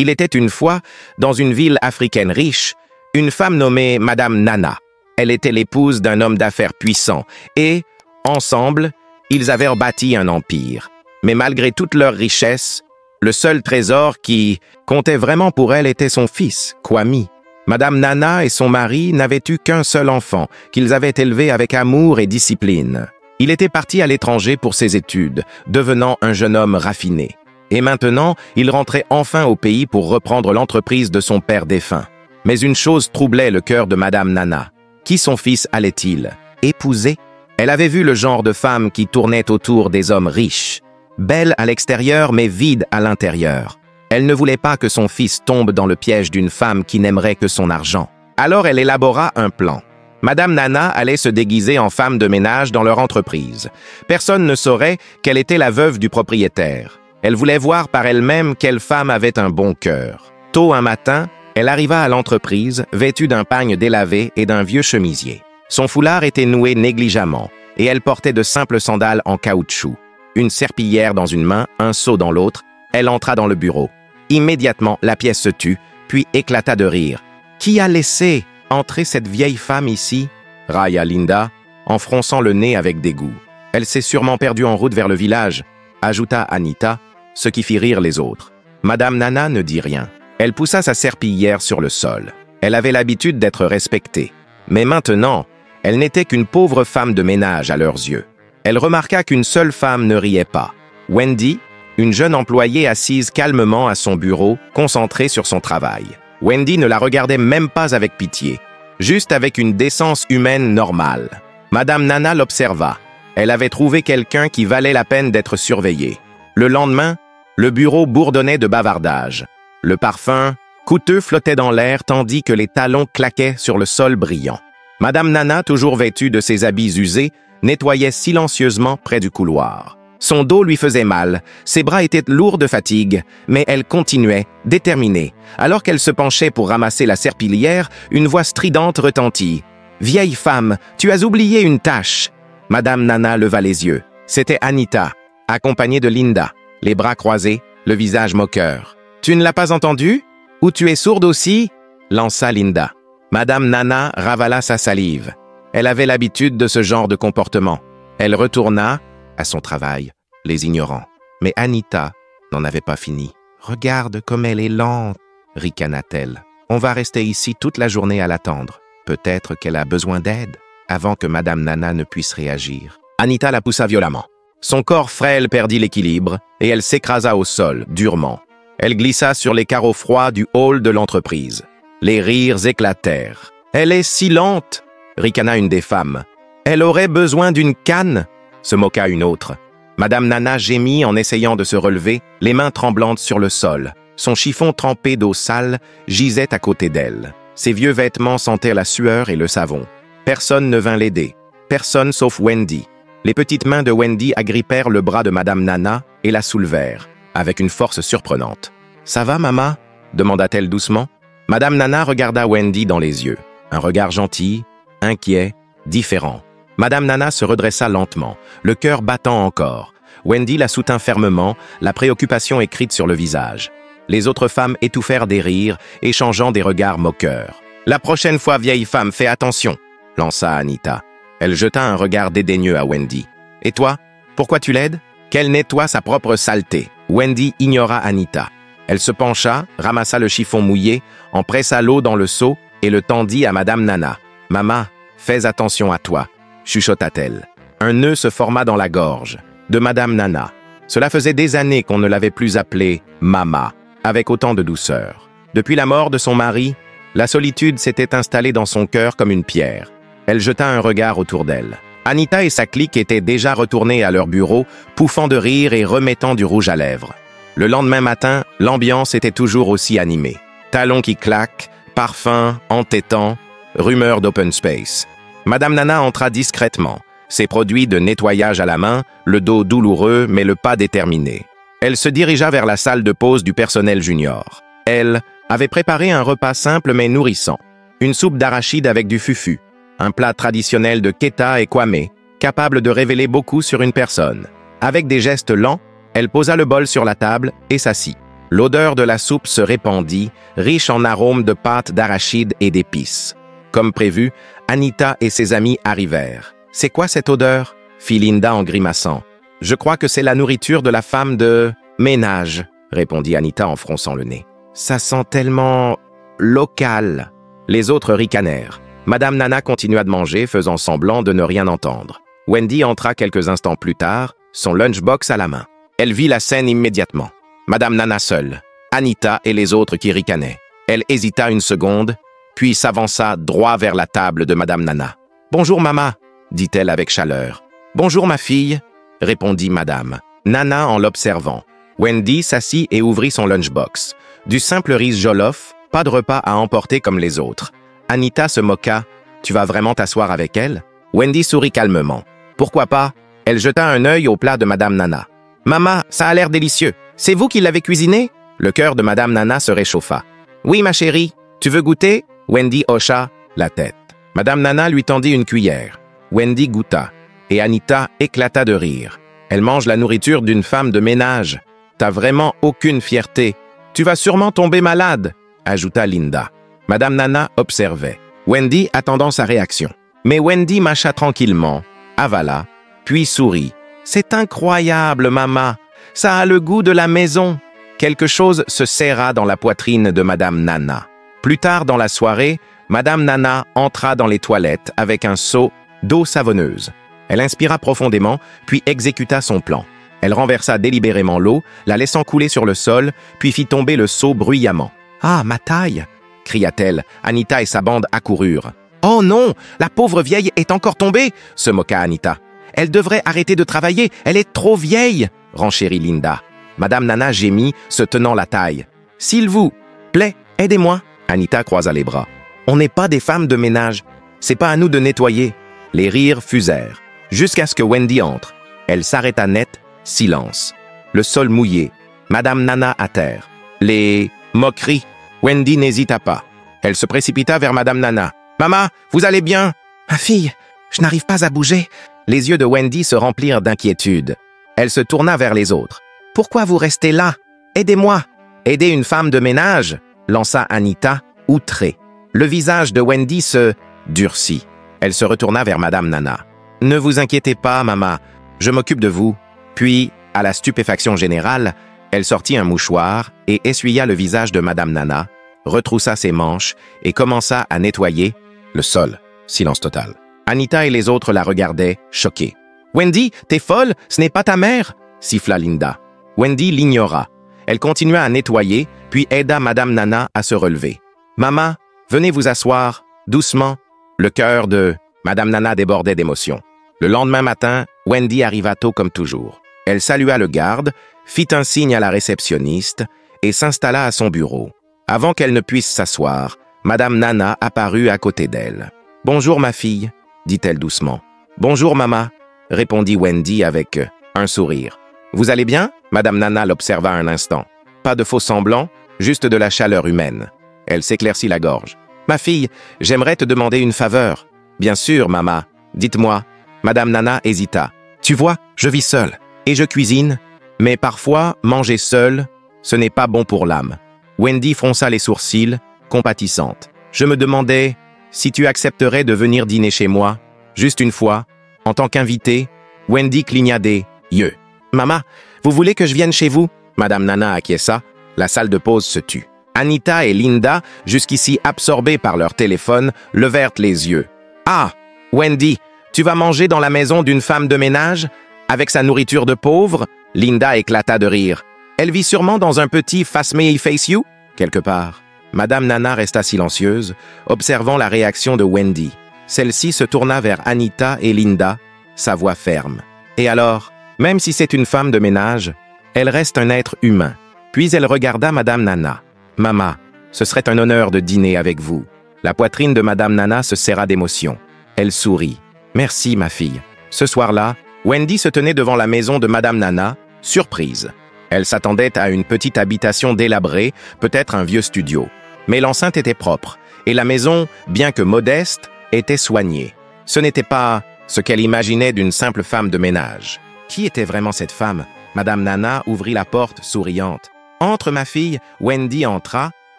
Il était une fois, dans une ville africaine riche, une femme nommée Madame Nana. Elle était l'épouse d'un homme d'affaires puissant et, ensemble, ils avaient bâti un empire. Mais malgré toute leur richesse, le seul trésor qui comptait vraiment pour elle était son fils, Kwame. Madame Nana et son mari n'avaient eu qu'un seul enfant, qu'ils avaient élevé avec amour et discipline. Il était parti à l'étranger pour ses études, devenant un jeune homme raffiné. Et maintenant, il rentrait enfin au pays pour reprendre l'entreprise de son père défunt. Mais une chose troublait le cœur de Madame Nana. Qui son fils allait-il épouser? Elle avait vu le genre de femme qui tournait autour des hommes riches, belle à l'extérieur mais vide à l'intérieur. Elle ne voulait pas que son fils tombe dans le piège d'une femme qui n'aimerait que son argent. Alors elle élabora un plan. Madame Nana allait se déguiser en femme de ménage dans leur entreprise. Personne ne saurait qu'elle était la veuve du propriétaire. Elle voulait voir par elle-même quelle femme avait un bon cœur. Tôt un matin, elle arriva à l'entreprise, vêtue d'un pagne délavé et d'un vieux chemisier. Son foulard était noué négligemment, et elle portait de simples sandales en caoutchouc. Une serpillière dans une main, un seau dans l'autre, elle entra dans le bureau. Immédiatement, la pièce se tut, puis éclata de rire. « Qui a laissé entrer cette vieille femme ici ?» railla Linda, en fronçant le nez avec dégoût. « Elle s'est sûrement perdue en route vers le village », ajouta Anita, ce qui fit rire les autres. Madame Nana ne dit rien. Elle poussa sa serpillière sur le sol. Elle avait l'habitude d'être respectée. Mais maintenant, elle n'était qu'une pauvre femme de ménage à leurs yeux. Elle remarqua qu'une seule femme ne riait pas. Wendy, une jeune employée assise calmement à son bureau, concentrée sur son travail. Wendy ne la regardait même pas avec pitié, juste avec une décence humaine normale. Madame Nana l'observa. Elle avait trouvé quelqu'un qui valait la peine d'être surveillé. Le lendemain, le bureau bourdonnait de bavardages. Le parfum coûteux flottait dans l'air tandis que les talons claquaient sur le sol brillant. Madame Nana, toujours vêtue de ses habits usés, nettoyait silencieusement près du couloir. Son dos lui faisait mal, ses bras étaient lourds de fatigue, mais elle continuait, déterminée. Alors qu'elle se penchait pour ramasser la serpillière, une voix stridente retentit. « Vieille femme, tu as oublié une tâche !» Madame Nana leva les yeux. C'était Anita, accompagnée de Linda, les bras croisés, le visage moqueur. « Tu ne l'as pas entendu? Ou tu es sourde aussi ?» lança Linda. Madame Nana ravala sa salive. Elle avait l'habitude de ce genre de comportement. Elle retourna à son travail, les ignorant. Mais Anita n'en avait pas fini. « Regarde comme elle est lente !» ricana-t-elle. « On va rester ici toute la journée à l'attendre. Peut-être qu'elle a besoin d'aide. » Avant que Madame Nana ne puisse réagir. Anita la poussa violemment. Son corps frêle perdit l'équilibre et elle s'écrasa au sol, durement. Elle glissa sur les carreaux froids du hall de l'entreprise. Les rires éclatèrent. « Elle est si lente !» ricana une des femmes. « Elle aurait besoin d'une canne !» se moqua une autre. Madame Nana gémit en essayant de se relever, les mains tremblantes sur le sol. Son chiffon trempé d'eau sale gisait à côté d'elle. Ses vieux vêtements sentaient la sueur et le savon. Personne ne vint l'aider. Personne sauf Wendy. Les petites mains de Wendy agrippèrent le bras de Madame Nana et la soulevèrent, avec une force surprenante. « Ça va, maman ?» demanda-t-elle doucement. Madame Nana regarda Wendy dans les yeux. Un regard gentil, inquiet, différent. Madame Nana se redressa lentement, le cœur battant encore. Wendy la soutint fermement, la préoccupation écrite sur le visage. Les autres femmes étouffèrent des rires, échangeant des regards moqueurs. « La prochaine fois, vieille femme, fais attention !» lança Anita. Elle jeta un regard dédaigneux à Wendy. « Et toi, pourquoi tu l'aides ?» Qu'elle nettoie sa propre saleté. Wendy ignora Anita. Elle se pencha, ramassa le chiffon mouillé, en pressa l'eau dans le seau et le tendit à Madame Nana. « Maman, fais attention à toi !» chuchota-t-elle. Un nœud se forma dans la gorge de Madame Nana. Cela faisait des années qu'on ne l'avait plus appelée « Mama », avec autant de douceur. Depuis la mort de son mari, la solitude s'était installée dans son cœur comme une pierre. Elle jeta un regard autour d'elle. Anita et sa clique étaient déjà retournés à leur bureau, pouffant de rire et remettant du rouge à lèvres. Le lendemain matin, l'ambiance était toujours aussi animée. Talons qui claquent, parfums entêtants, rumeurs d'open space. Madame Nana entra discrètement, ses produits de nettoyage à la main, le dos douloureux mais le pas déterminé. Elle se dirigea vers la salle de pause du personnel junior. Elle avait préparé un repas simple mais nourrissant. Une soupe d'arachide avec du fufu, un plat traditionnel de Keta et Kwame, capable de révéler beaucoup sur une personne. Avec des gestes lents, elle posa le bol sur la table et s'assit. L'odeur de la soupe se répandit, riche en arômes de pâte d'arachide et d'épices. Comme prévu, Anita et ses amis arrivèrent. « C'est quoi cette odeur ?» fit Linda en grimaçant. « Je crois que c'est la nourriture de la femme de ménage, » répondit Anita en fronçant le nez. « Ça sent tellement local. » Les autres ricanèrent. Madame Nana continua de manger, faisant semblant de ne rien entendre. Wendy entra quelques instants plus tard, son lunchbox à la main. Elle vit la scène immédiatement. Madame Nana seule, Anita et les autres qui ricanaient. Elle hésita une seconde, puis s'avança droit vers la table de Madame Nana. « Bonjour, maman, » dit-elle avec chaleur. « Bonjour, ma fille, » répondit Madame Nana en l'observant. Wendy s'assit et ouvrit son lunchbox. Du simple riz jollof, pas de repas à emporter comme les autres. Anita se moqua. « Tu vas vraiment t'asseoir avec elle ?» Wendy sourit calmement. « Pourquoi pas ?» Elle jeta un œil au plat de Madame Nana. « Maman, ça a l'air délicieux. C'est vous qui l'avez cuisiné ?» Le cœur de Madame Nana se réchauffa. « Oui, ma chérie. Tu veux goûter ?» Wendy hocha la tête. Madame Nana lui tendit une cuillère. Wendy goûta, et Anita éclata de rire. « Elle mange la nourriture d'une femme de ménage. T'as vraiment aucune fierté. Tu vas sûrement tomber malade, » ajouta Linda. Madame Nana observait. Wendy attendant sa réaction. Mais Wendy mâcha tranquillement, avala, puis sourit. « C'est incroyable, maman. Ça a le goût de la maison. » Quelque chose se serra dans la poitrine de Madame Nana. Plus tard dans la soirée, Madame Nana entra dans les toilettes avec un seau d'eau savonneuse. Elle inspira profondément, puis exécuta son plan. Elle renversa délibérément l'eau, la laissant couler sur le sol, puis fit tomber le seau bruyamment. « Ah, ma taille !» cria-t-elle. Anita et sa bande accoururent. « Oh non, la pauvre vieille est encore tombée !» se moqua Anita. « Elle devrait arrêter de travailler, elle est trop vieille !» renchérit Linda. Madame Nana gémit, se tenant la taille. « S'il vous plaît, aidez-moi !» Anita croisa les bras. « On n'est pas des femmes de ménage. C'est pas à nous de nettoyer. » Les rires fusèrent, jusqu'à ce que Wendy entre. Elle s'arrêta net, silence. Le sol mouillé. Madame Nana à terre. Les moqueries. Wendy n'hésita pas. Elle se précipita vers Madame Nana. « Maman, vous allez bien ?»« Ma fille, je n'arrive pas à bouger. » Les yeux de Wendy se remplirent d'inquiétude. Elle se tourna vers les autres. « Pourquoi vous restez là? Aidez-moi !»« Aider une femme de ménage ?» lança Anita, outrée. Le visage de Wendy se durcit. Elle se retourna vers Madame Nana. « Ne vous inquiétez pas, maman, je m'occupe de vous. » Puis, à la stupéfaction générale, elle sortit un mouchoir et essuya le visage de Madame Nana, retroussa ses manches et commença à nettoyer le sol. Silence total. Anita et les autres la regardaient, choqués. « Wendy, t'es folle, ce n'est pas ta mère !» siffla Linda. Wendy l'ignora. Elle continua à nettoyer, puis aida Madame Nana à se relever. « Maman, venez vous asseoir, doucement. » Le cœur de Madame Nana débordait d'émotion. Le lendemain matin, Wendy arriva tôt comme toujours. Elle salua le garde, fit un signe à la réceptionniste et s'installa à son bureau. Avant qu'elle ne puisse s'asseoir, Madame Nana apparut à côté d'elle. « Bonjour, ma fille, » dit-elle doucement. « Bonjour, maman, » répondit Wendy avec un sourire. « Vous allez bien ?» Madame Nana l'observa un instant. Pas de faux semblants, juste de la chaleur humaine. Elle s'éclaircit la gorge. « Ma fille, j'aimerais te demander une faveur. »« Bien sûr, maman. Dites-moi. » Madame Nana hésita. « Tu vois, je vis seule et je cuisine, mais parfois, manger seule, ce n'est pas bon pour l'âme. » Wendy fronça les sourcils, compatissante. « Je me demandais si tu accepterais de venir dîner chez moi, juste une fois, en tant qu'invitée. » Wendy cligna des yeux. « Maman, vous voulez que je vienne chez vous ?» Madame Nana acquiesça. La salle de pause se tut. Anita et Linda, jusqu'ici absorbées par leur téléphone, levèrent les yeux. « Ah, Wendy, tu vas manger dans la maison d'une femme de ménage, avec sa nourriture de pauvre ?» Linda éclata de rire. « Elle vit sûrement dans un petit Face Me Face You, quelque part. » Madame Nana resta silencieuse, observant la réaction de Wendy. Celle-ci se tourna vers Anita et Linda, sa voix ferme. « Et alors, même si c'est une femme de ménage, elle reste un être humain. » Puis elle regarda Madame Nana. « Maman, ce serait un honneur de dîner avec vous. » La poitrine de Madame Nana se serra d'émotion. Elle sourit. « Merci, ma fille. » Ce soir-là, Wendy se tenait devant la maison de Madame Nana, surprise. Elle s'attendait à une petite habitation délabrée, peut-être un vieux studio. Mais l'enceinte était propre, et la maison, bien que modeste, était soignée. Ce n'était pas ce qu'elle imaginait d'une simple femme de ménage. Qui était vraiment cette femme? Madame Nana ouvrit la porte, souriante. « Entre, ma fille. Wendy entra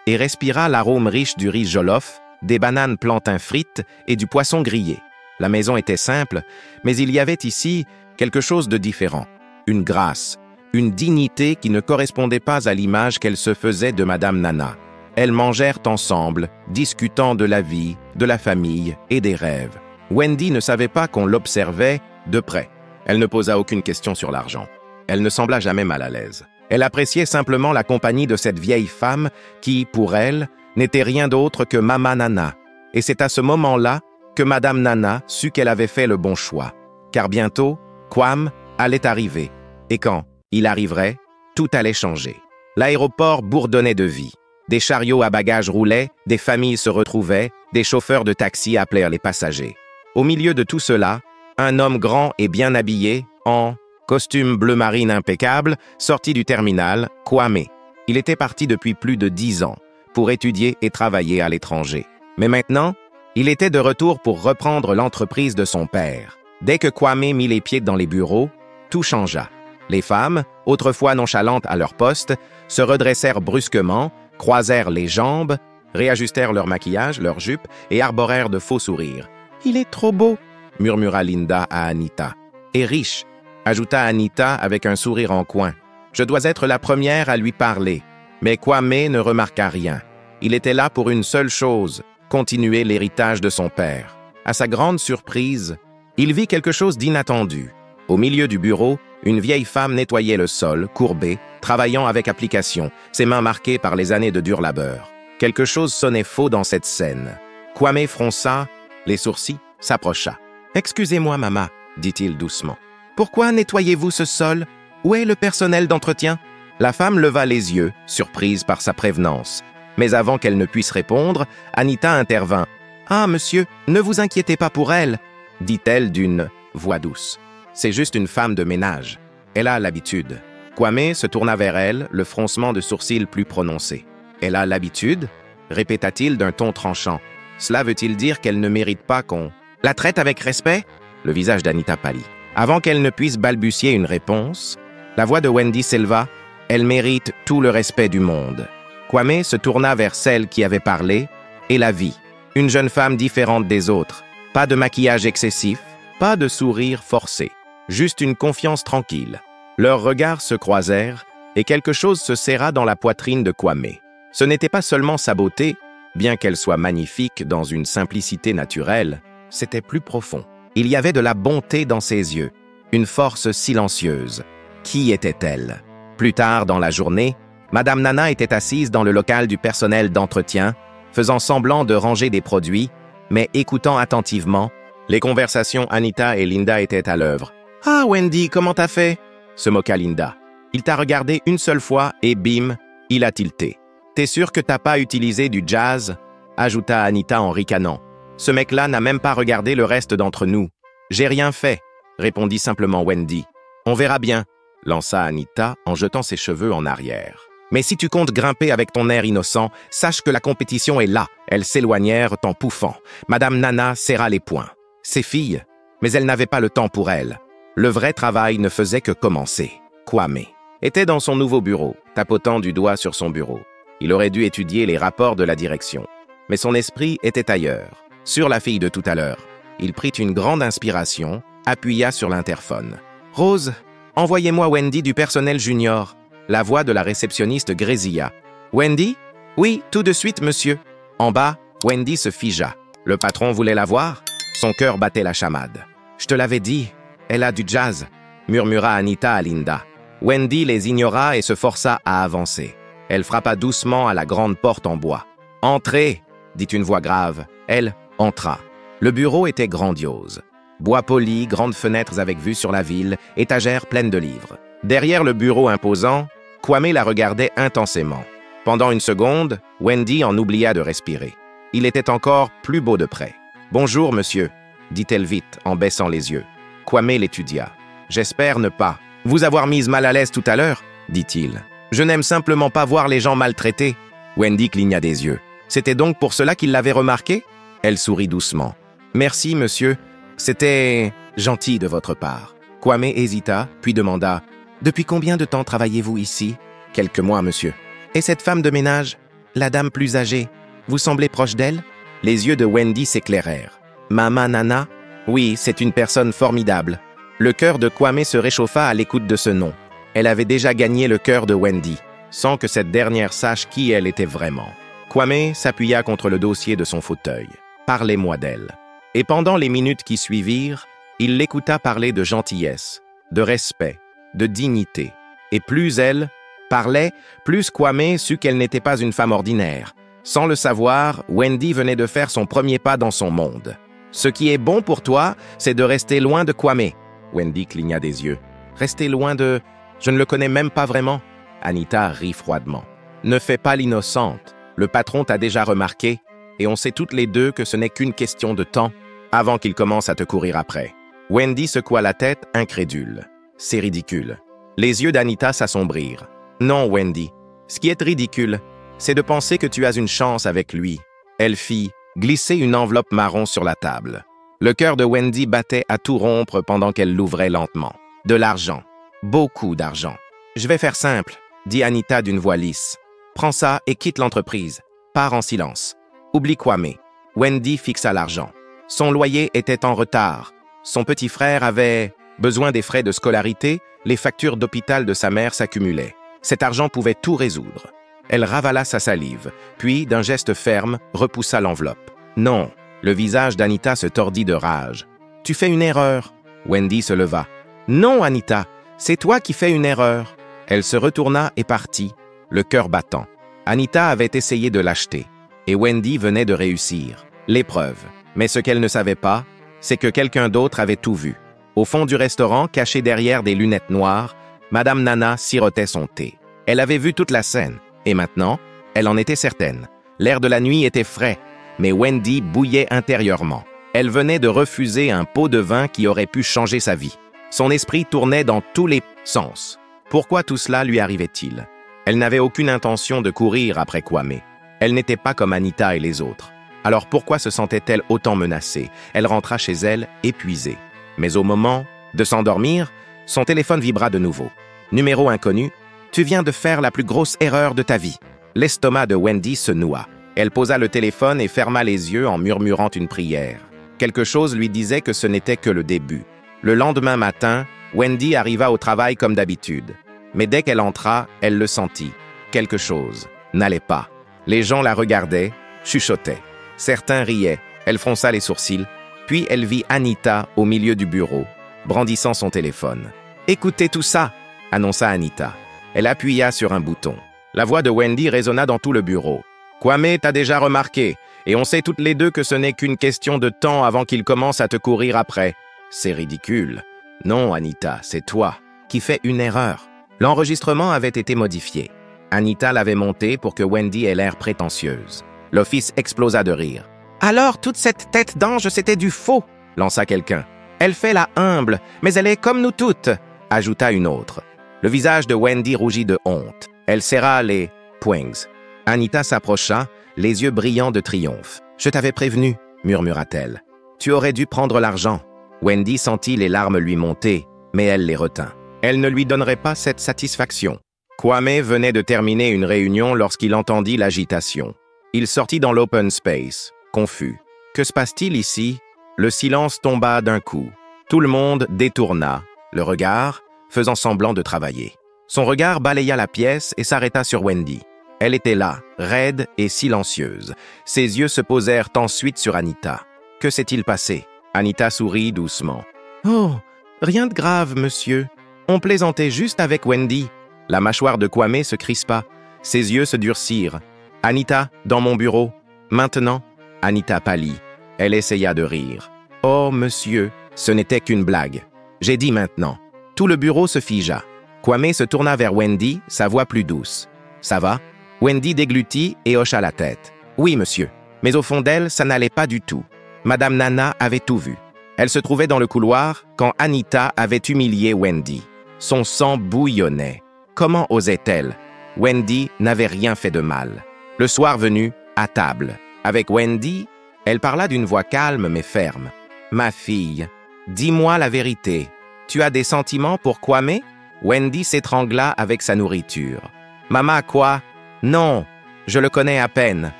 et respira l'arôme riche du riz jollof, des bananes plantain frites et du poisson grillé. La maison était simple, mais il y avait ici quelque chose de différent. Une grâce, une dignité qui ne correspondait pas à l'image qu'elle se faisait de Madame Nana. Elles mangèrent ensemble, discutant de la vie, de la famille et des rêves. Wendy ne savait pas qu'on l'observait de près. Elle ne posa aucune question sur l'argent. Elle ne sembla jamais mal à l'aise. Elle appréciait simplement la compagnie de cette vieille femme qui, pour elle, n'était rien d'autre que Mama Nana. Et c'est à ce moment-là que Madame Nana sut qu'elle avait fait le bon choix. Car bientôt, Kwame allait arriver. Et quand il arriverait, tout allait changer. L'aéroport bourdonnait de vie. Des chariots à bagages roulaient, des familles se retrouvaient, des chauffeurs de taxi appelèrent les passagers. Au milieu de tout cela, un homme grand et bien habillé, en costume bleu marine impeccable, sortit du terminal, Kwame. Il était parti depuis plus de 10 ans, pour étudier et travailler à l'étranger. Mais maintenant, il était de retour pour reprendre l'entreprise de son père. Dès que Kwame mit les pieds dans les bureaux, tout changea. Les femmes, autrefois nonchalantes à leur poste, se redressèrent brusquement, croisèrent les jambes, réajustèrent leur maquillage, leurs jupes et arborèrent de faux sourires. « Il est trop beau !» murmura Linda à Anita. « Et riche !» ajouta Anita avec un sourire en coin. « Je dois être la première à lui parler. » Mais Kwame ne remarqua rien. Il était là pour une seule chose, continuer l'héritage de son père. À sa grande surprise, il vit quelque chose d'inattendu. Au milieu du bureau, une vieille femme nettoyait le sol, courbée, travaillant avec application, ses mains marquées par les années de dur labeur. Quelque chose sonnait faux dans cette scène. Kwame fronça les sourcils, s'approcha. « Excusez-moi, maman, dit-il doucement. Pourquoi nettoyez-vous ce sol? Où est le personnel d'entretien? » La femme leva les yeux, surprise par sa prévenance. Mais avant qu'elle ne puisse répondre, Anita intervint. « Ah, monsieur, ne vous inquiétez pas pour elle, » dit-elle d'une voix douce. « C'est juste une femme de ménage. Elle a l'habitude. » Kwame se tourna vers elle, le froncement de sourcils plus prononcé. « Elle a l'habitude » répéta-t-il d'un ton tranchant. « Cela veut-il dire qu'elle ne mérite pas qu'on la traite avec respect ?» Le visage d'Anita pâlit. Avant qu'elle ne puisse balbutier une réponse, la voix de Wendy s'éleva. « Elle mérite tout le respect du monde. » Kwame se tourna vers celle qui avait parlé et la vit. Une jeune femme différente des autres. Pas de maquillage excessif, pas de sourire forcé. Juste une confiance tranquille. Leurs regards se croisèrent et quelque chose se serra dans la poitrine de Kwame. Ce n'était pas seulement sa beauté, bien qu'elle soit magnifique dans une simplicité naturelle, c'était plus profond. Il y avait de la bonté dans ses yeux, une force silencieuse. Qui était-elle? Plus tard dans la journée, Madame Nana était assise dans le local du personnel d'entretien, faisant semblant de ranger des produits, mais écoutant attentivement. Les conversations Anita et Linda étaient à l'œuvre. « Ah, Wendy, comment t'as fait ?» se moqua Linda. « Il t'a regardé une seule fois et bim, il a tilté. T'es sûr que t'as pas utilisé du jazz ?» ajouta Anita en ricanant. « Ce mec-là n'a même pas regardé le reste d'entre nous. »« J'ai rien fait, » répondit simplement Wendy. « On verra bien, » lança Anita en jetant ses cheveux en arrière. « Mais si tu comptes grimper avec ton air innocent, sache que la compétition est là. » Elles s'éloignèrent en pouffant. Madame Nana serra les poings. Ses filles, mais elle n'avait pas le temps pour elle. Le vrai travail ne faisait que commencer. Kwame était dans son nouveau bureau, tapotant du doigt sur son bureau. Il aurait dû étudier les rapports de la direction. Mais son esprit était ailleurs, sur la fille de tout à l'heure. Il prit une grande inspiration, appuya sur l'interphone. « Rose, envoyez-moi Wendy du personnel junior. » La voix de la réceptionniste grésilla. « Wendy? Oui, tout de suite, monsieur. » En bas, Wendy se figea. Le patron voulait la voir? Son cœur battait la chamade. « Je te l'avais dit, elle a du jazz, » murmura Anita à Linda. Wendy les ignora et se força à avancer. Elle frappa doucement à la grande porte en bois. « Entrez !» dit une voix grave. Elle entra. Le bureau était grandiose. Bois poli, grandes fenêtres avec vue sur la ville, étagères pleines de livres. Derrière le bureau imposant, Kwame la regardait intensément. Pendant une seconde, Wendy en oublia de respirer. Il était encore plus beau de près. « Bonjour, monsieur », dit-elle vite en baissant les yeux. Kwame l'étudia. « J'espère ne pas vous avoir mise mal à l'aise tout à l'heure, » dit-il. « Je n'aime simplement pas voir les gens maltraités. » Wendy cligna des yeux. « C'était donc pour cela qu'il l'avait remarqué ?» Elle sourit doucement. « Merci, monsieur. C'était gentil de votre part. » Kwame hésita, puis demanda « Depuis combien de temps travaillez-vous ici ?» Quelques mois, monsieur. Et cette femme de ménage? La dame plus âgée? Vous semblez proche d'elle? Les yeux de Wendy s'éclairèrent. Mama Nana? Oui, c'est une personne formidable. Le cœur de Kwame se réchauffa à l'écoute de ce nom. Elle avait déjà gagné le cœur de Wendy, sans que cette dernière sache qui elle était vraiment. Kwame s'appuya contre le dossier de son fauteuil. « Parlez-moi d'elle. » Et pendant les minutes qui suivirent, il l'écouta parler de gentillesse, de respect, de dignité. Et plus elle parlait, plus Kwame sut qu'elle n'était pas une femme ordinaire. Sans le savoir, Wendy venait de faire son premier pas dans son monde. « Ce qui est bon pour toi, c'est de rester loin de Kwame. » Wendy cligna des yeux. « Rester loin de... Je ne le connais même pas vraiment. » Anita rit froidement. « Ne fais pas l'innocente. Le patron t'a déjà remarqué, et on sait toutes les deux que ce n'est qu'une question de temps avant qu'il commence à te courir après. » Wendy secoua la tête, incrédule. « C'est ridicule. » Les yeux d'Anita s'assombrirent. « Non, Wendy. Ce qui est ridicule, c'est de penser que tu as une chance avec lui. » Elle fit glisser une enveloppe marron sur la table. Le cœur de Wendy battait à tout rompre pendant qu'elle l'ouvrait lentement. « De l'argent. Beaucoup d'argent. »« Je vais faire simple, » dit Anita d'une voix lisse. « Prends ça et quitte l'entreprise. Pars en silence. Oublie Kwame. » Wendy fixa l'argent. Son loyer était en retard. Son petit frère avait besoin des frais de scolarité, les factures d'hôpital de sa mère s'accumulaient. Cet argent pouvait tout résoudre. Elle ravala sa salive, puis, d'un geste ferme, repoussa l'enveloppe. « Non !» Le visage d'Anita se tordit de rage. « Tu fais une erreur !» Wendy se leva. « Non, Anita, c'est toi qui fais une erreur !» Elle se retourna et partit, le cœur battant. Anita avait essayé de l'acheter, et Wendy venait de réussir. L'épreuve. Mais ce qu'elle ne savait pas, c'est que quelqu'un d'autre avait tout vu. Au fond du restaurant, caché derrière des lunettes noires, Madame Nana sirotait son thé. Elle avait vu toute la scène, et maintenant, elle en était certaine. L'air de la nuit était frais, mais Wendy bouillait intérieurement. Elle venait de refuser un pot de vin qui aurait pu changer sa vie. Son esprit tournait dans tous les sens. Pourquoi tout cela lui arrivait-il? Elle n'avait aucune intention de courir après Kwame. Elle n'était pas comme Anita et les autres. Alors pourquoi se sentait-elle autant menacée? Elle rentra chez elle, épuisée. Mais au moment de s'endormir, son téléphone vibra de nouveau. Numéro inconnu, « Tu viens de faire la plus grosse erreur de ta vie. » L'estomac de Wendy se noua. Elle posa le téléphone et ferma les yeux en murmurant une prière. Quelque chose lui disait que ce n'était que le début. Le lendemain matin, Wendy arriva au travail comme d'habitude. Mais dès qu'elle entra, elle le sentit. Quelque chose n'allait pas. Les gens la regardaient, chuchotaient. Certains riaient. Elle fronça les sourcils. Puis elle vit Anita au milieu du bureau, brandissant son téléphone. « Écoutez tout ça !» annonça Anita. Elle appuya sur un bouton. La voix de Wendy résonna dans tout le bureau. « Kwame t'a déjà remarqué, et on sait toutes les deux que ce n'est qu'une question de temps avant qu'il commence à te courir après. C'est ridicule. Non, Anita, c'est toi qui fais une erreur. » L'enregistrement avait été modifié. Anita l'avait monté pour que Wendy ait l'air prétentieuse. L'office explosa de rire. « Alors, toute cette tête d'ange, c'était du faux !» lança quelqu'un. « Elle fait la humble, mais elle est comme nous toutes !» ajouta une autre. Le visage de Wendy rougit de honte. Elle serra les poings. Anita s'approcha, les yeux brillants de triomphe. « Je t'avais prévenu, » murmura-t-elle. « Tu aurais dû prendre l'argent. » Wendy sentit les larmes lui monter, mais elle les retint. Elle ne lui donnerait pas cette satisfaction. Kwame venait de terminer une réunion lorsqu'il entendit l'agitation. Il sortit dans l'open space, confus. Que se passe-t-il ici? Le silence tomba d'un coup. Tout le monde détourna le regard, faisant semblant de travailler. Son regard balaya la pièce et s'arrêta sur Wendy. Elle était là, raide et silencieuse. Ses yeux se posèrent ensuite sur Anita. Que s'est-il passé? Anita sourit doucement. « Oh, rien de grave, monsieur. On plaisantait juste avec Wendy. » La mâchoire de Kwame se crispa. Ses yeux se durcirent. « Anita, dans mon bureau. Maintenant. » Anita pâlit. Elle essaya de rire. « Oh, monsieur, ce n'était qu'une blague. J'ai dit maintenant. » Tout le bureau se figea. Kwame se tourna vers Wendy, sa voix plus douce. « Ça va ?» Wendy déglutit et hocha la tête. « Oui, monsieur. Mais au fond d'elle, ça n'allait pas du tout. Madame Nana avait tout vu. Elle se trouvait dans le couloir quand Anita avait humilié Wendy. Son sang bouillonnait. Comment osait-elle? Wendy n'avait rien fait de mal. Le soir venu, à table, avec Wendy, elle parla d'une voix calme mais ferme. « Ma fille, dis-moi la vérité. Tu as des sentiments pour Kwame ?» Wendy s'étrangla avec sa nourriture. « Maman, quoi? Non, je le connais à peine.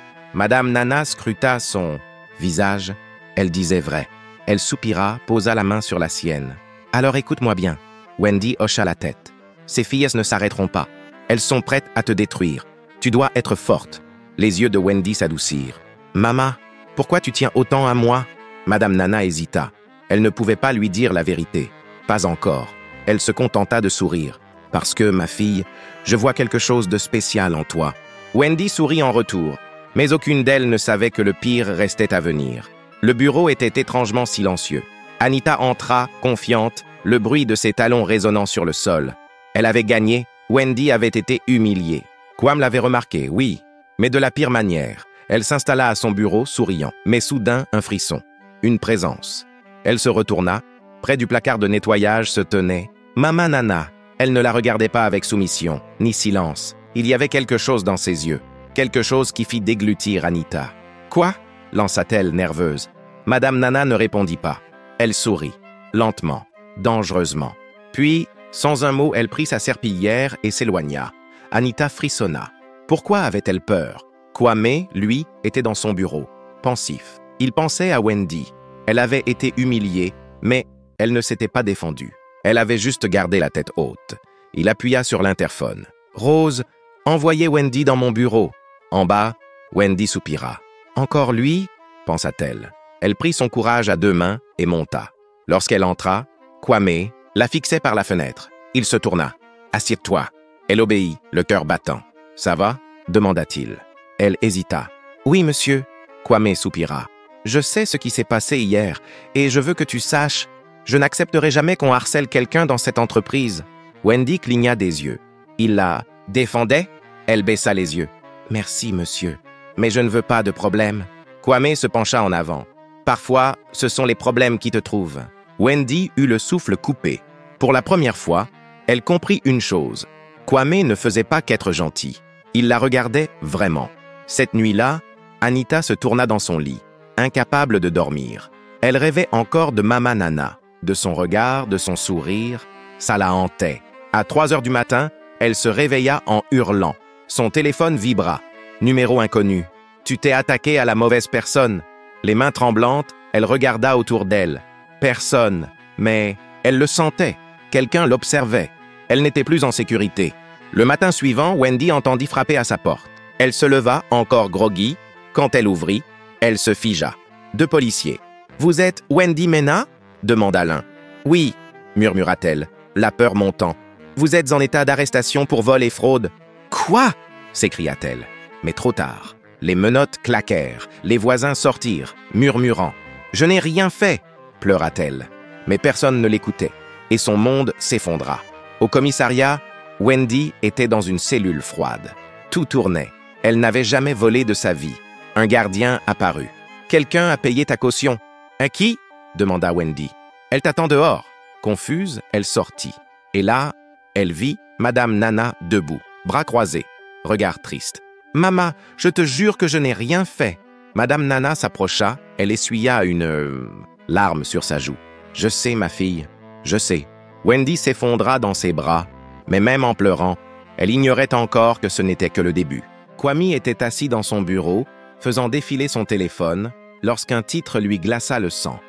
Madame Nana scruta son visage. Elle disait vrai. Elle soupira, posa la main sur la sienne. Alors écoute-moi bien. Wendy hocha la tête. Ces filles ne s'arrêteront pas. Elles sont prêtes à te détruire. Tu dois être forte. Les yeux de Wendy s'adoucirent. Maman, pourquoi tu tiens autant à moi? Madame Nana hésita. Elle ne pouvait pas lui dire la vérité. Pas encore. Elle se contenta de sourire. Parce que, ma fille, je vois quelque chose de spécial en toi. Wendy sourit en retour, mais aucune d'elles ne savait que le pire restait à venir. Le bureau était étrangement silencieux. Anita entra, confiante, le bruit de ses talons résonnant sur le sol. Elle avait gagné, Wendy avait été humiliée. Kwam l'avait remarqué, oui, mais de la pire manière. Elle s'installa à son bureau, souriant, mais soudain, un frisson, une présence. Elle se retourna. Près du placard de nettoyage se tenait Maman Nana. Elle ne la regardait pas avec soumission, ni silence. Il y avait quelque chose dans ses yeux, quelque chose qui fit déglutir Anita. « Quoi » lança-t-elle, nerveuse. Madame Nana ne répondit pas. Elle sourit, lentement, dangereusement. Puis, sans un mot, elle prit sa serpillière et s'éloigna. Anita frissonna. Pourquoi avait-elle peur? Kwame, lui, était dans son bureau, pensif. Il pensait à Wendy. Elle avait été humiliée, mais elle ne s'était pas défendue. Elle avait juste gardé la tête haute. Il appuya sur l'interphone. « Rose, envoyez Wendy dans mon bureau. » En bas, Wendy soupira. « Encore lui ?» pensa-t-elle. Elle prit son courage à deux mains et monta. Lorsqu'elle entra, Kwame la fixait par la fenêtre. Il se tourna. « Assieds-toi. » Elle obéit, le cœur battant. « Ça va ?» demanda-t-il. Elle hésita. « Oui, monsieur. » Kwame soupira. « Je sais ce qui s'est passé hier, et je veux que tu saches, je n'accepterai jamais qu'on harcèle quelqu'un dans cette entreprise. » Wendy cligna des yeux. Il la défendait? Elle baissa les yeux. « Merci, monsieur. Mais je ne veux pas de problème. » Kwame se pencha en avant. « Parfois, ce sont les problèmes qui te trouvent. » Wendy eut le souffle coupé. Pour la première fois, elle comprit une chose. Kwame ne faisait pas qu'être gentil. Il la regardait vraiment. Cette nuit-là, Anita se tourna dans son lit, incapable de dormir. Elle rêvait encore de Maman Nana, de son regard, de son sourire. Ça la hantait. À 3 heures du matin, elle se réveilla en hurlant. Son téléphone vibra. Numéro inconnu. « Tu t'es attaqué à la mauvaise personne. » Les mains tremblantes, elle regarda autour d'elle. Personne. Mais elle le sentait. Quelqu'un l'observait. Elle n'était plus en sécurité. Le matin suivant, Wendy entendit frapper à sa porte. Elle se leva, encore groggy. Quand elle ouvrit, elle se figea. 2 policiers. « Vous êtes Wendy Mena ?» demanda l'un. « Oui, » murmura-t-elle, la peur montant. « Vous êtes en état d'arrestation pour vol et fraude. »« Quoi ?» s'écria-t-elle. Mais trop tard. Les menottes claquèrent, les voisins sortirent, murmurant. « Je n'ai rien fait !» pleura-t-elle. Mais personne ne l'écoutait, et son monde s'effondra. Au commissariat, Wendy était dans une cellule froide. Tout tournait. Elle n'avait jamais volé de sa vie. Un gardien apparut. « Quelqu'un a payé ta caution. »« À qui ?» demanda Wendy. « Elle t'attend dehors. » Confuse, elle sortit. Et là, elle vit Madame Nana debout, bras croisés, regard triste. « Maman, je te jure que je n'ai rien fait. » Madame Nana s'approcha, elle essuya une larme sur sa joue. « Je sais, ma fille, je sais. » Wendy s'effondra dans ses bras, mais même en pleurant, elle ignorait encore que ce n'était que le début. Kwame était assis dans son bureau, faisant défiler son téléphone, lorsqu'un titre lui glaça le sang.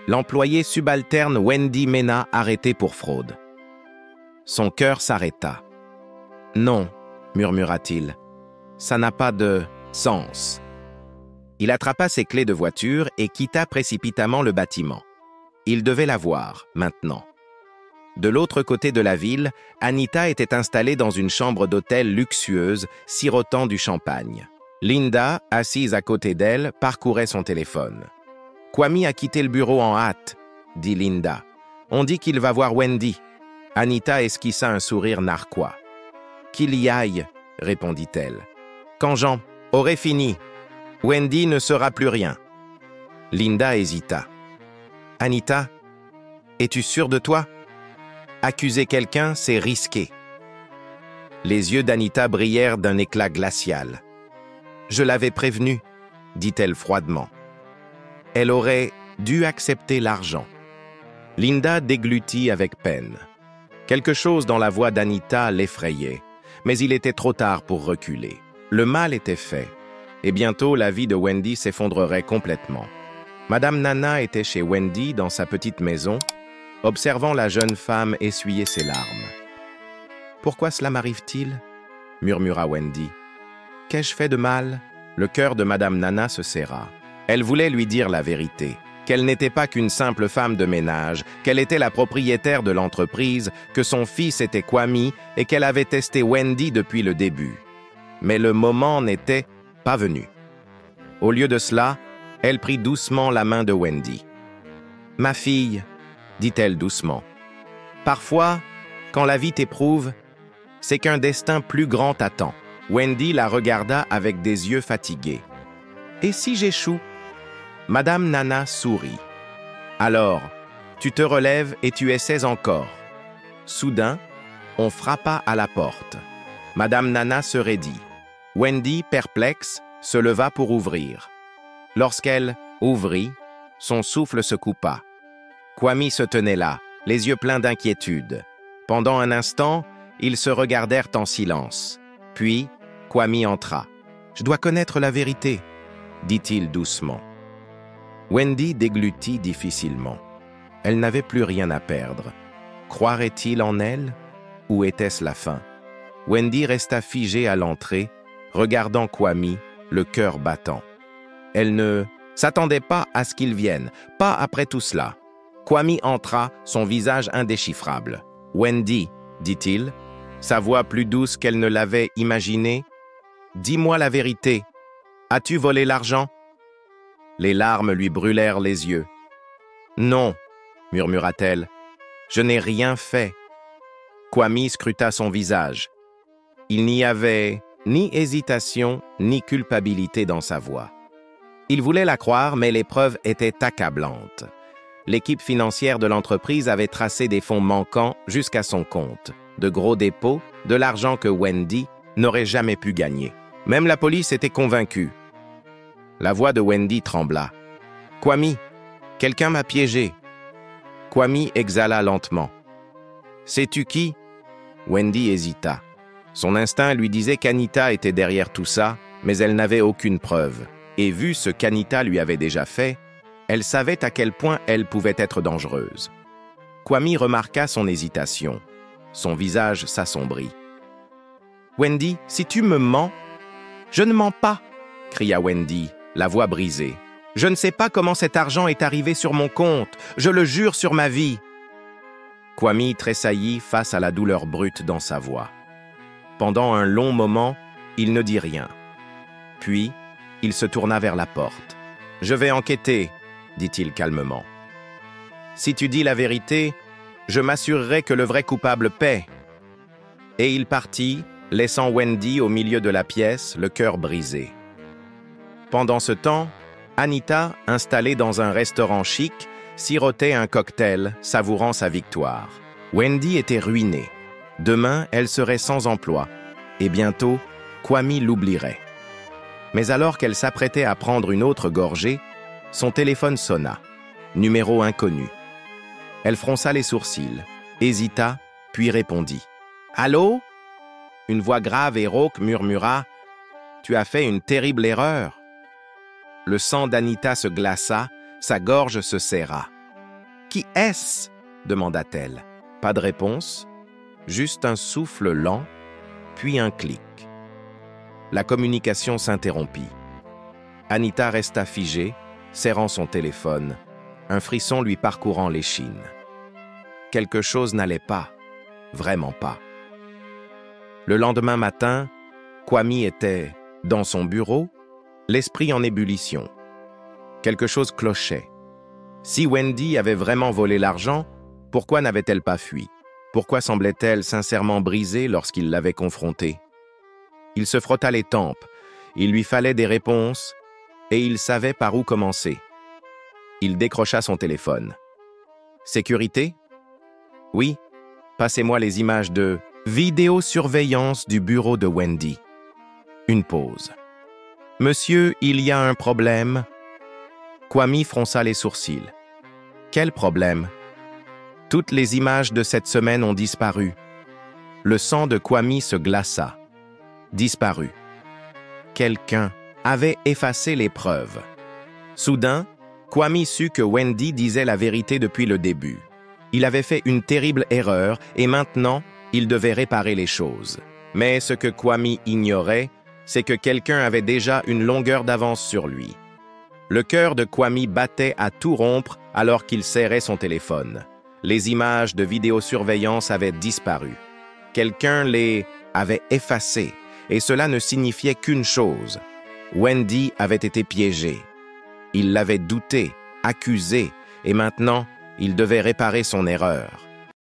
L'employé subalterne Wendy Mena arrêté pour fraude. Son cœur s'arrêta. « Non, » murmura-t-il, « ça n'a pas de sens. » Il attrapa ses clés de voiture et quitta précipitamment le bâtiment. Il devait la voir, maintenant. De l'autre côté de la ville, Anita était installée dans une chambre d'hôtel luxueuse, sirotant du champagne. Linda, assise à côté d'elle, parcourait son téléphone. « Kwame a quitté le bureau en hâte, » dit Linda. « On dit qu'il va voir Wendy. » Anita esquissa un sourire narquois. « Qu'il y aille, » répondit-elle. « Quand Jean aurait fini, Wendy ne sera plus rien. » Linda hésita. « Anita, es-tu sûre de toi? Accuser quelqu'un, c'est risqué. » Les yeux d'Anita brillèrent d'un éclat glacial. « Je l'avais prévenue, » dit-elle froidement. Elle aurait dû accepter l'argent. Linda déglutit avec peine. Quelque chose dans la voix d'Anita l'effrayait. mais il était trop tard pour reculer. Le mal était fait, et bientôt la vie de Wendy s'effondrerait complètement. Madame Nana était chez Wendy dans sa petite maison, observant la jeune femme essuyer ses larmes. « Pourquoi cela m'arrive-t-il » murmura Wendy. « Qu'ai-je fait de mal ?» Le cœur de Madame Nana se serra. Elle voulait lui dire la vérité, qu'elle n'était pas qu'une simple femme de ménage, qu'elle était la propriétaire de l'entreprise, que son fils était Kwame et qu'elle avait testé Wendy depuis le début. Mais le moment n'était pas venu. Au lieu de cela, elle prit doucement la main de Wendy. « Ma fille, » dit-elle doucement, « parfois, quand la vie t'éprouve, c'est qu'un destin plus grand t'attend. » Wendy la regarda avec des yeux fatigués. « Et si j'échoue » Madame Nana sourit. « Alors, tu te relèves et tu essaies encore. » Soudain, on frappa à la porte. Madame Nana se raidit. Wendy, perplexe, se leva pour ouvrir. Lorsqu'elle ouvrit, son souffle se coupa. Kwame se tenait là, les yeux pleins d'inquiétude. Pendant un instant, ils se regardèrent en silence. Puis, Kwame entra. « Je dois connaître la vérité, » dit-il doucement. Wendy déglutit difficilement. Elle n'avait plus rien à perdre. Croirait-il en elle, ou était-ce la fin? Wendy resta figée à l'entrée, regardant Kwame, le cœur battant. Elle ne s'attendait pas à ce qu'il vienne, pas après tout cela. Kwame entra, son visage indéchiffrable. « Wendy, » dit-il, sa voix plus douce qu'elle ne l'avait imaginé. « Dis-moi la vérité. As-tu volé l'argent » Les larmes lui brûlèrent les yeux. « Non, » murmura-t-elle, « je n'ai rien fait. » Kwame scruta son visage. Il n'y avait ni hésitation, ni culpabilité dans sa voix. Il voulait la croire, mais les preuves étaient accablantes. L'équipe financière de l'entreprise avait tracé des fonds manquants jusqu'à son compte, de gros dépôts, de l'argent que Wendy n'aurait jamais pu gagner. Même la police était convaincue. La voix de Wendy trembla. « Kwame, quelqu'un m'a piégé. » Kwame exhala lentement. « Sais-tu qui » Wendy hésita. Son instinct lui disait qu'Anita était derrière tout ça, mais elle n'avait aucune preuve. Et vu ce qu'Anita lui avait déjà fait, elle savait à quel point elle pouvait être dangereuse. Kwame remarqua son hésitation. Son visage s'assombrit. « Wendy, si tu me mens… »« Je ne mens pas !» cria Wendy, la voix brisée. « Je ne sais pas comment cet argent est arrivé sur mon compte. Je le jure sur ma vie. » Kwame tressaillit face à la douleur brute dans sa voix. Pendant un long moment, il ne dit rien. Puis, il se tourna vers la porte. « Je vais enquêter, » dit-il calmement. « Si tu dis la vérité, je m'assurerai que le vrai coupable paie. » Et il partit, laissant Wendy au milieu de la pièce, le cœur brisé. Pendant ce temps, Anita, installée dans un restaurant chic, sirotait un cocktail, savourant sa victoire. Wendy était ruinée. Demain, elle serait sans emploi. Et bientôt, Kwame l'oublierait. Mais alors qu'elle s'apprêtait à prendre une autre gorgée, son téléphone sonna. Numéro inconnu. Elle fronça les sourcils, hésita, puis répondit. « Allô ?» Une voix grave et rauque murmura. « Tu as fait une terrible erreur. » Le sang d'Anita se glaça, sa gorge se serra. « Qui est-ce » demanda-t-elle. Pas de réponse, juste un souffle lent, puis un clic. La communication s'interrompit. Anita resta figée, serrant son téléphone, un frisson lui parcourant l'échine. Quelque chose n'allait pas, vraiment pas. Le lendemain matin, Kwame était dans son bureau, l'esprit en ébullition. Quelque chose clochait. Si Wendy avait vraiment volé l'argent, pourquoi n'avait-elle pas fui? Pourquoi semblait-elle sincèrement brisée lorsqu'il l'avait confrontée? Il se frotta les tempes, il lui fallait des réponses, et il savait par où commencer. Il décrocha son téléphone. « Sécurité? Oui, passez-moi les images de vidéosurveillance du bureau de Wendy. » Une pause. « Monsieur, il y a un problème. » Kwame fronça les sourcils. « Quel problème? Toutes les images de cette semaine ont disparu. » Le sang de Kwame se glaça. Disparu. Quelqu'un avait effacé les preuves. Soudain, Kwame sut que Wendy disait la vérité depuis le début. Il avait fait une terrible erreur et maintenant, il devait réparer les choses. Mais ce que Kwame ignorait, c'est que quelqu'un avait déjà une longueur d'avance sur lui. Le cœur de Kwame battait à tout rompre alors qu'il serrait son téléphone. Les images de vidéosurveillance avaient disparu. Quelqu'un les avait effacées, et cela ne signifiait qu'une chose. Wendy avait été piégée. Il l'avait douté, accusé, et maintenant, il devait réparer son erreur.